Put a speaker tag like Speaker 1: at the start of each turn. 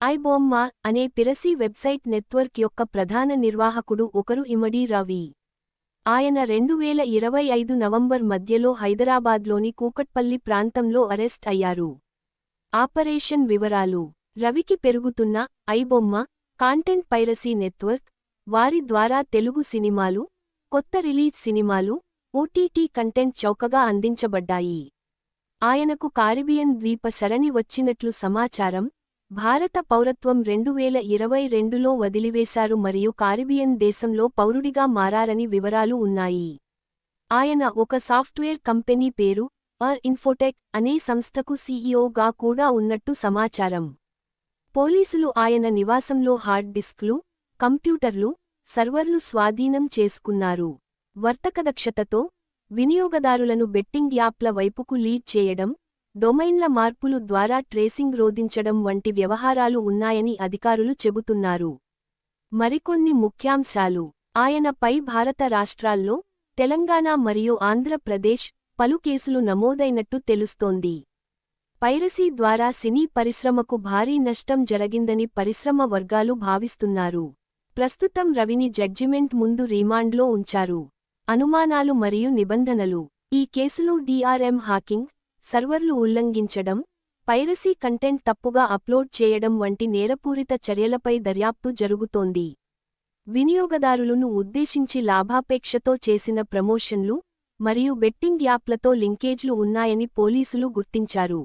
Speaker 1: ఐబొమ్మ అనే పిరసీ website network యొక్క ప్రధాన నిర్వాహకుడు ఒకరు ఇమ్మడి రవి. ఆయన 2025 నవంబర్ మధ్యలో హైదరాబాద్లోని కూకట్పల్లి ప్రాంతంలో అరెస్ట్ అయ్యారు. ఆపరేషన్ వివరాలు: రవికి పెరుగుతున్న ఐబొమ్మ కాంటెంట్ పైరసీ నెట్వర్క్, వారి ద్వారా తెలుగు సినిమాలు, కొత్త రిలీజ్ సినిమాలు, ఓటీటీ కంటెంట్ చౌకగా అందించబడ్డాయి. ఆయనకు కారిబియన్ ద్వీప సరణి వచ్చినట్లు సమాచారం. భారత పౌరత్వం 2022లో వదిలివేశారు మరియు కారిబియన్ దేశంలో పౌరుడిగా మారారని వివరాలు ఉన్నాయి. ఆయన ఒక సాఫ్ట్వేర్ కంపెనీ పేరు ఇన్ఫోటెక్ అనే సంస్థకు సీఈఓగా కూడా ఉన్నట్టు సమాచారం. పోలీసులు ఆయన నివాసంలో హార్డ్ డిస్క్లు, కంప్యూటర్లు, సర్వర్లు స్వాధీనం చేసుకున్నారు. వర్తకదక్షతతో వినియోగదారులను బెట్టింగ్ యాప్ల వైపుకు లీడ్ చేయడం, డొమైన్ల మార్పులు ద్వారా ట్రేసింగ్ రోధించడం వంటి వ్యవహారాలు ఉన్నాయని అధికారులు చెబుతున్నారు. మరికొన్ని ముఖ్యాంశాలు: ఆయనపై భారత రాష్ట్రాల్లో తెలంగాణ మరియు ఆంధ్రప్రదేశ్ పలు కేసులు నమోదైనట్టు తెలుస్తోంది. పైరసీ ద్వారా సినీ పరిశ్రమకు భారీ నష్టం జరిగిందని పరిశ్రమ వర్గాలు భావిస్తున్నారు. ప్రస్తుతం రవిని జడ్జిమెంట్ ముందు రిమాండ్లో ఉంచారు. అనుమానాలు మరియు నిబంధనలు: ఈ కేసులో డీఆర్ఎం హాకింగ్, సర్వర్లు ఉల్లంఘించడం, పైరసీ కంటెంట్ తప్పుగా అప్లోడ్ చేయడం వంటి నేరపూరిత చర్యలపై దర్యాప్తు జరుగుతోంది. వినియోగదారులను ఉద్దేశించి లాభాపేక్షతో చేసిన ప్రమోషన్లు మరియు బెట్టింగ్ యాప్లతో లింకేజ్లు ఉన్నాయని పోలీసులు గుర్తించారు.